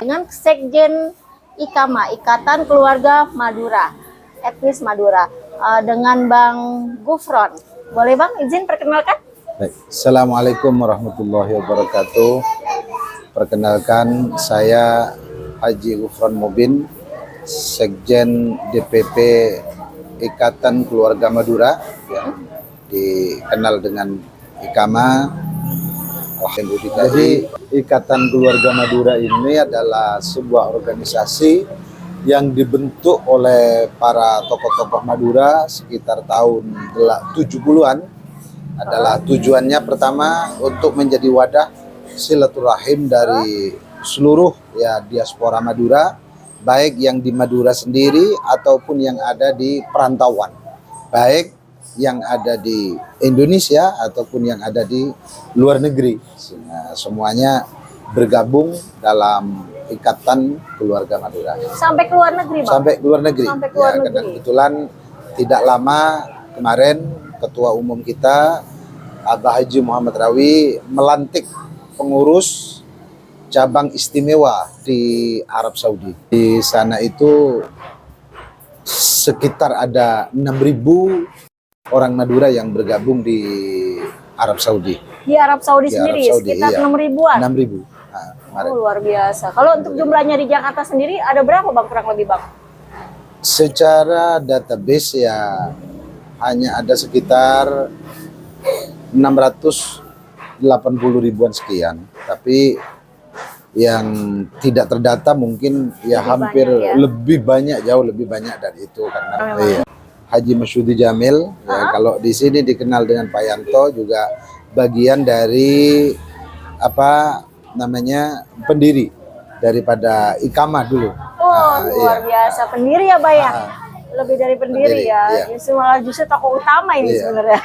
dengan Sekjen IKAMA, Ikatan Keluarga Madura, Etnis Madura, dengan Bang Gufron. Boleh Bang izin perkenalkan? Baik. Assalamualaikum warahmatullahi wabarakatuh. Perkenalkan, saya Haji Gufron Mubin, Sekjen DPP Ikatan Keluarga Madura, ya, dikenal dengan IKAMA. Jadi Ikatan Keluarga Madura ini adalah sebuah organisasi yang dibentuk oleh para tokoh-tokoh Madura sekitar tahun 70-an. Adalah tujuannya pertama untuk menjadi wadah silaturahim dari seluruh diaspora Madura, baik yang di Madura sendiri ataupun yang ada di perantauan, baik yang ada di Indonesia ataupun yang ada di luar negeri. Semuanya bergabung dalam Ikatan Keluarga Madura. Sampai ke luar negeri, Bang? Sampai ke luar negeri. Sampai ke luar negeri. Karena kebetulan tidak lama kemarin Ketua Umum kita Abah Haji Muhammad Rawi melantik pengurus cabang istimewa di Arab Saudi. Di sana itu sekitar ada 6.000 orang Madura yang bergabung di Arab Saudi. Di Arab Saudi sendiri Arab Saudi, sekitar 6.000-an? 6.000. Oh, luar biasa. Kalau untuk jumlahnya di Jakarta sendiri ada berapa Bang kurang lebih Bang? Secara database ya hanya ada sekitar 680 ribuan sekian. Tapi yang tidak terdata mungkin ya lebih hampir banyak, ya? Lebih banyak, jauh lebih banyak dari itu karena Haji Masyudi Jamil, ya, kalau di sini dikenal dengan Pak Yanto, juga bagian dari pendiri daripada IKAMA dulu. Oh, luar biasa, pendiri ya, Pak ya? Lebih dari pendiri ya. Iya. Justru tokoh utama ini sebenarnya.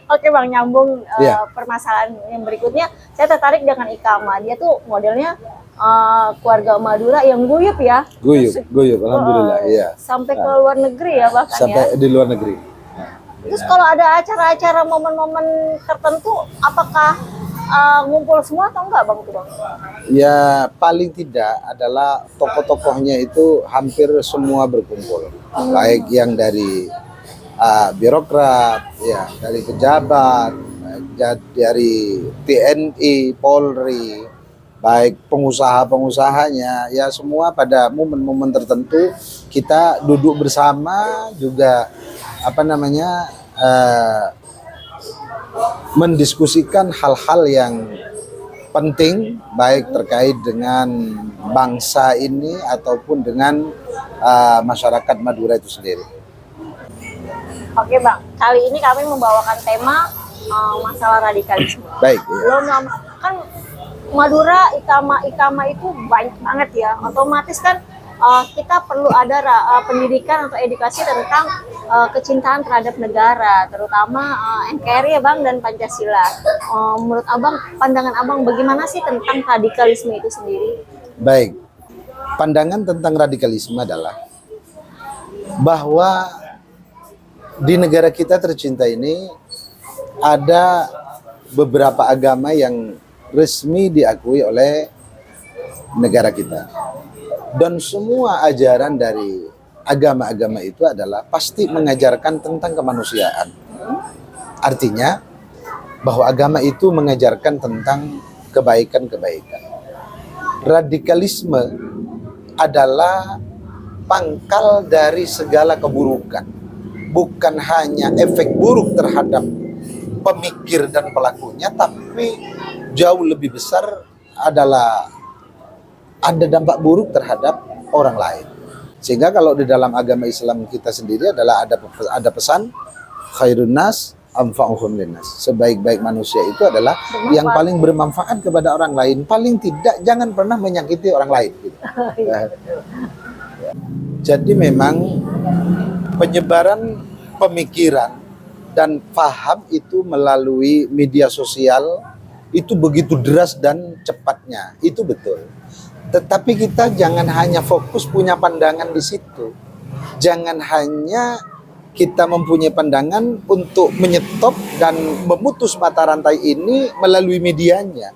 Oke Bang, nyambung permasalahan yang berikutnya. Saya tertarik dengan IKAMA. Dia tuh modelnya keluarga Madura yang guyup ya. Guyup, alhamdulillah. Iya. Sampai ke luar negeri ya bahkan sampai di luar negeri. Terus kalau ada acara-acara momen-momen tertentu, apakah ngumpul semua atau enggak Bang? Ya paling tidak adalah tokoh-tokohnya itu hampir semua berkumpul. Baik yang dari birokrat, ya, dari pejabat, dari TNI, Polri, baik pengusaha-pengusahanya, ya semua pada momen-momen tertentu kita duduk bersama juga mendiskusikan hal-hal yang penting baik terkait dengan bangsa ini ataupun dengan masyarakat Madura itu sendiri. Oke Bang, kali ini kami membawakan tema masalah radikalisme. Baik. Belum kan Madura IKAMA itu banyak banget ya, otomatis kan kita perlu ada pendidikan atau edukasi tentang kecintaan terhadap negara, terutama NKRI ya Bang dan Pancasila. Menurut Abang, pandangan Abang bagaimana sih tentang radikalisme itu sendiri? Baik, pandangan tentang radikalisme adalah bahwa di negara kita tercinta ini ada beberapa agama yang resmi diakui oleh negara kita. Dan semua ajaran dari agama-agama itu adalah pasti mengajarkan tentang kemanusiaan. Artinya bahwa agama itu mengajarkan tentang kebaikan-kebaikan. Radikalisme adalah pangkal dari segala keburukan. Bukan hanya efek buruk terhadap pemikir dan pelakunya, tapi jauh lebih besar adalah ada dampak buruk terhadap orang lain. Sehingga kalau di dalam agama Islam kita sendiri adalah ada pesan khairun nas anfa'uhum linnas. Sebaik-baik manusia itu adalah yang paling bermanfaat kepada orang lain. Paling tidak jangan pernah menyakiti orang lain gitu. Jadi memang penyebaran pemikiran dan paham itu melalui media sosial itu begitu deras dan cepatnya. Itu betul. Tetapi kita jangan hanya fokus punya pandangan di situ. Jangan hanya kita mempunyai pandangan untuk menyetop dan memutus mata rantai ini melalui medianya.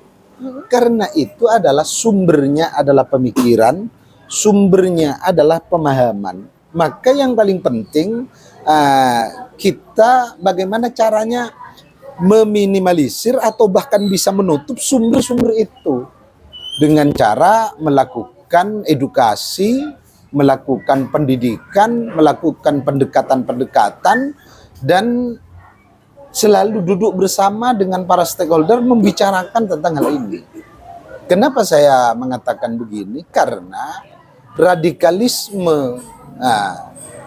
Karena itu adalah sumbernya adalah pemikiran, sumbernya adalah pemahaman. Maka yang paling penting kita bagaimana caranya meminimalisir atau bahkan bisa menutup sumber-sumber itu dengan cara melakukan edukasi, melakukan pendidikan, melakukan pendekatan-pendekatan, dan selalu duduk bersama dengan para stakeholder membicarakan tentang hal ini. Kenapa saya mengatakan begini? Karena radikalisme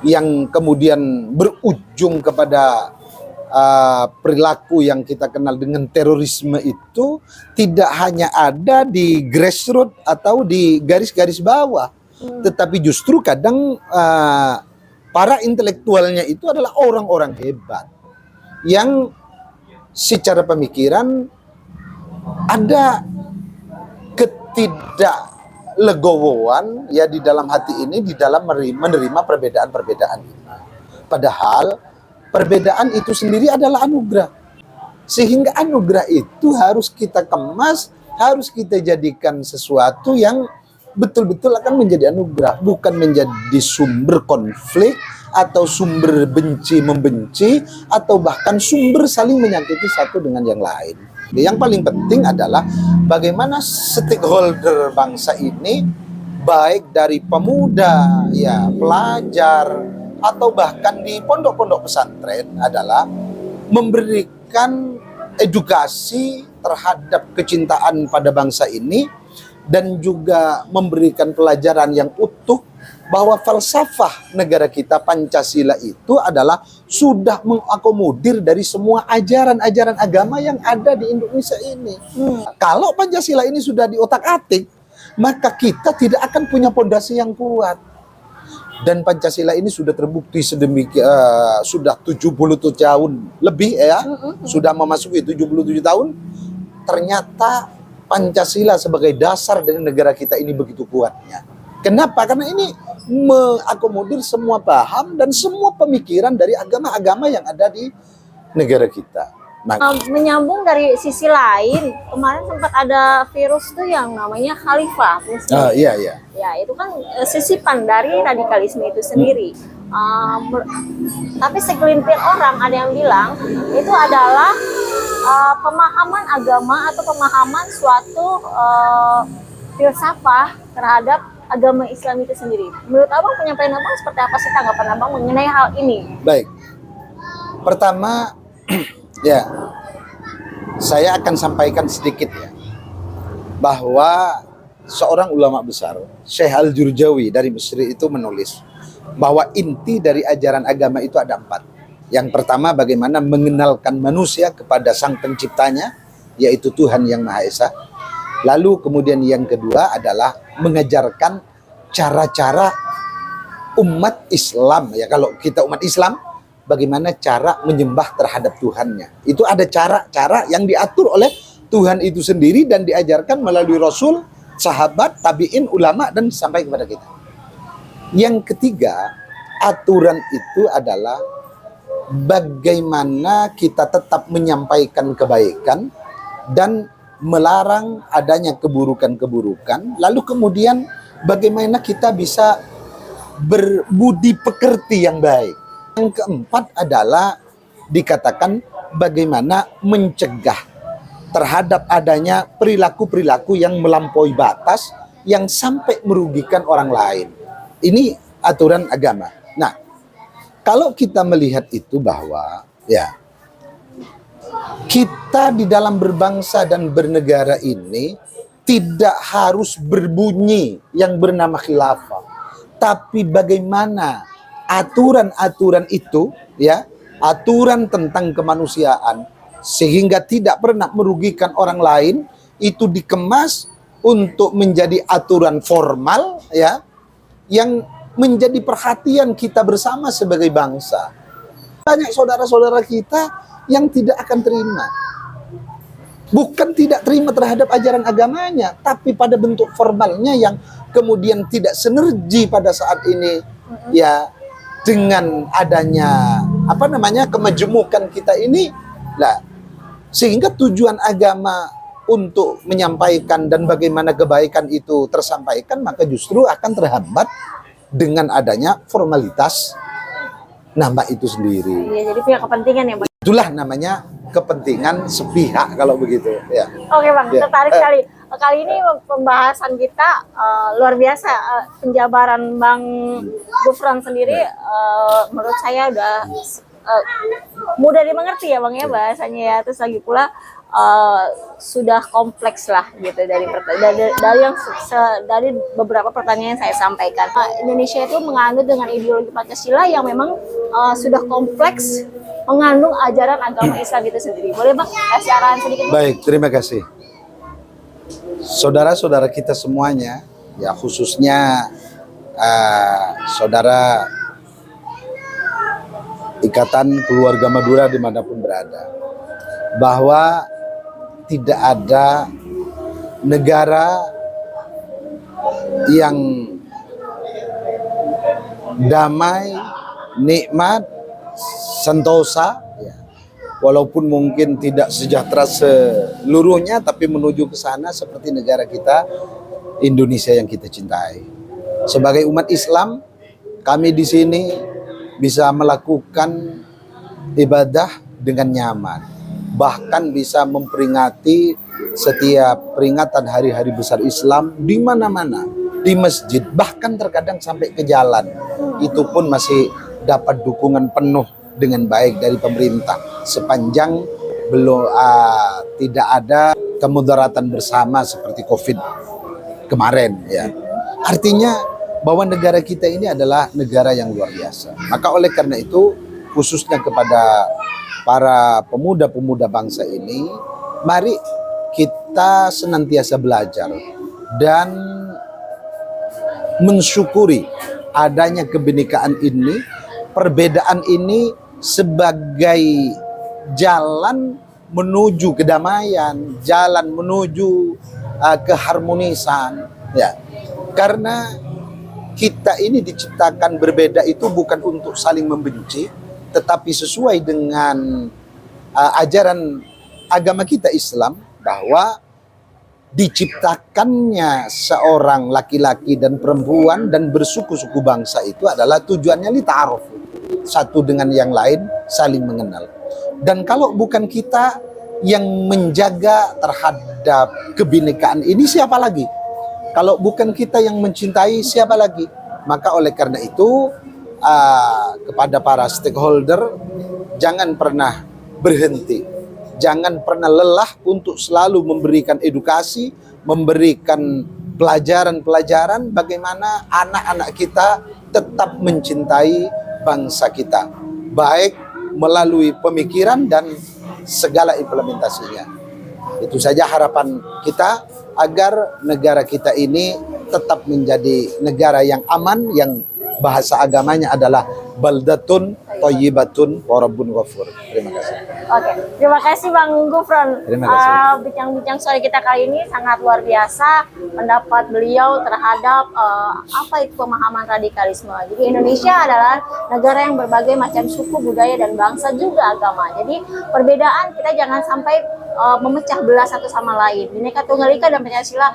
yang kemudian berujung kepada perilaku yang kita kenal dengan terorisme itu tidak hanya ada di grassroots atau di garis-garis bawah, tetapi justru kadang para intelektualnya itu adalah orang-orang hebat yang secara pemikiran ada ketidaklegowoan ya di dalam hati ini, di dalam menerima perbedaan-perbedaan ini. Padahal perbedaan itu sendiri adalah anugerah. Sehingga anugerah itu harus kita kemas, harus kita jadikan sesuatu yang betul-betul akan menjadi anugerah, bukan menjadi sumber konflik atau sumber benci-membenci atau bahkan sumber saling menyakiti satu dengan yang lain. Yang paling penting adalah bagaimana stakeholder bangsa ini, baik dari pemuda, ya pelajar, atau bahkan di pondok-pondok pesantren, adalah memberikan edukasi terhadap kecintaan pada bangsa ini dan juga memberikan pelajaran yang utuh bahwa falsafah negara kita Pancasila itu adalah sudah mengakomodir dari semua ajaran-ajaran agama yang ada di Indonesia ini. Kalau Pancasila ini sudah diotak-atik, maka kita tidak akan punya pondasi yang kuat. Dan Pancasila ini sudah terbukti sedemikian, sudah 77 tahun lebih ya, sudah memasuki 77 tahun, ternyata Pancasila sebagai dasar dari negara kita ini begitu kuatnya. Kenapa? Karena ini mengakomodir semua paham dan semua pemikiran dari agama-agama yang ada di negara kita. Nah, menyambung dari sisi lain, kemarin sempat ada virus tuh yang namanya Khalifah. iya, iya. Ya, itu kan sisipan dari radikalisme itu sendiri. Tapi segelintir orang ada yang bilang itu adalah pemahaman agama atau pemahaman suatu filsafah terhadap agama Islam itu sendiri. Menurut Abang, penyampaian Abang seperti apa sih tanggapan Abang mengenai hal ini? Baik. Pertama, ya, saya akan sampaikan sedikit ya, bahwa seorang ulama besar, Syekh Al-Jurjawi dari Mesir itu menulis bahwa inti dari ajaran agama itu ada 4. Yang pertama, bagaimana mengenalkan manusia kepada sang penciptanya, yaitu Tuhan Yang Maha Esa. Lalu kemudian yang kedua adalah mengajarkan cara-cara umat Islam. Ya, kalau kita umat Islam, bagaimana cara menyembah terhadap Tuhannya. Itu ada cara-cara yang diatur oleh Tuhan itu sendiri dan diajarkan melalui Rasul, sahabat, tabi'in, ulama, dan sampai kepada kita. Yang ketiga, aturan itu adalah bagaimana kita tetap menyampaikan kebaikan dan melarang adanya keburukan-keburukan. Lalu kemudian bagaimana kita bisa berbudi pekerti yang baik. Yang keempat adalah dikatakan bagaimana mencegah terhadap adanya perilaku-perilaku yang melampaui batas yang sampai merugikan orang lain. Ini aturan agama. Nah, kalau kita melihat itu bahwa ya kita di dalam berbangsa dan bernegara ini tidak harus berbunyi yang bernama khilafah, tapi bagaimana aturan-aturan itu ya, aturan tentang kemanusiaan sehingga tidak pernah merugikan orang lain itu dikemas untuk menjadi aturan formal ya, yang menjadi perhatian kita bersama sebagai bangsa. Banyak saudara-saudara kita yang tidak akan terima. Bukan tidak terima terhadap ajaran agamanya, tapi pada bentuk formalnya yang kemudian tidak sinergi pada saat ini ya dengan adanya kemajemukan kita ini lah, sehingga tujuan agama untuk menyampaikan dan bagaimana kebaikan itu tersampaikan, maka justru akan terhambat dengan adanya formalitas nama itu sendiri. Iya, jadi punya kepentingan ya Bang. Itulah namanya kepentingan sepihak kalau begitu. Ya. Oke Bang, Ya. tertarik sekali. Kali ini pembahasan kita luar biasa. Penjabaran Bang Gufron sendiri menurut saya udah mudah dimengerti ya Bang ya bahasanya ya. Terus lagi pula sudah kompleks lah gitu dari beberapa pertanyaan yang saya sampaikan. Indonesia itu menganut dengan ideologi Pancasila yang memang sudah kompleks, mengandung ajaran agama Islam itu sendiri. Boleh Bang kasih arahan sedikit? Baik, terima kasih. Saudara-saudara kita semuanya, ya khususnya saudara Ikatan Keluarga Madura dimanapun berada, bahwa tidak ada negara yang damai, nikmat, sentosa, ya, walaupun mungkin tidak sejahtera seluruhnya, tapi menuju ke sana seperti negara kita, Indonesia yang kita cintai. Sebagai umat Islam, kami di sini bisa melakukan ibadah dengan nyaman, bahkan bisa memperingati setiap peringatan hari-hari besar Islam di mana-mana, di masjid, bahkan terkadang sampai ke jalan. Itu pun masih dapat dukungan penuh dengan baik dari pemerintah sepanjang belum tidak ada kemudaratan bersama seperti COVID kemarin, ya. Artinya bahwa negara kita ini adalah negara yang luar biasa. Maka oleh karena itu, khususnya kepada para pemuda-pemuda bangsa ini, mari kita senantiasa belajar dan mensyukuri adanya kebinekaan ini, perbedaan ini sebagai jalan menuju kedamaian, jalan menuju keharmonisan, ya. Karena kita ini diciptakan berbeda itu bukan untuk saling membenci, tetapi sesuai dengan ajaran agama kita Islam, bahwa diciptakannya seorang laki-laki dan perempuan dan bersuku-suku bangsa itu adalah tujuannya li ta'aruf, satu dengan yang lain saling mengenal. Dan kalau bukan kita yang menjaga terhadap kebinekaan ini, siapa lagi? Kalau bukan kita yang mencintai, siapa lagi? Maka oleh karena itu, kepada para stakeholder, jangan pernah berhenti, jangan pernah lelah untuk selalu memberikan edukasi, memberikan pelajaran-pelajaran bagaimana anak-anak kita tetap mencintai bangsa kita, baik melalui pemikiran dan segala implementasinya. Itu saja harapan kita, agar negara kita ini tetap menjadi negara yang aman, yang bahasa agamanya adalah baldatun thayyibatun wa rabbun ghafur. Terima kasih. Oke, terima kasih Bang Gufron. Terima kasih. Bincang-bincang sore kita kali ini sangat luar biasa, pendapat beliau terhadap apa itu pemahaman radikalisme. Jadi Indonesia adalah negara yang berbagai macam suku, budaya, dan bangsa juga agama. Jadi perbedaan kita jangan sampai memecah belah satu sama lain. Bhinneka Tunggal Ika dan Pancasila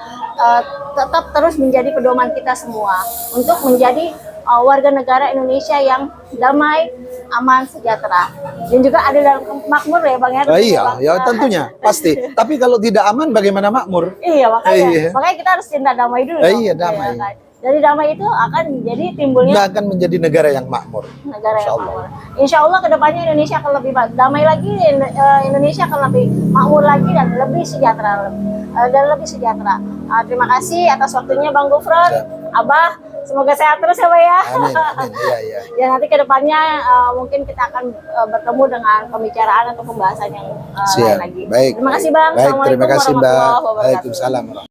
tetap terus menjadi pedoman kita semua untuk menjadi warga negara Indonesia yang damai, aman, sejahtera, dan juga adil dan makmur ya Bang ya. Iya, ya tentunya pasti. Tapi kalau tidak aman bagaimana makmur? Iya, makanya Iya. makanya kita harus cinta damai dulu. Iya, dong. damai. Iya, kan? Dari damai itu akan jadi timbulnya Kita akan menjadi negara yang makmur. negara Insya yang Allah. makmur. Insya Allah kedepannya Indonesia akan lebih damai lagi, Indonesia akan lebih makmur lagi dan lebih sejahtera. Terima kasih atas waktunya Bang Gufron, Abah. Semoga sehat terus ya Pak ya. Amin, amin. Iya, iya. Ya nanti kedepannya mungkin kita akan bertemu dengan pembicaraan atau pembahasan yang lain Siap. lagi. Baik. Terima kasih Bang. Baik, terima kasih Mbak. warahmatullahi wabarakatuh. Waalaikumsalam.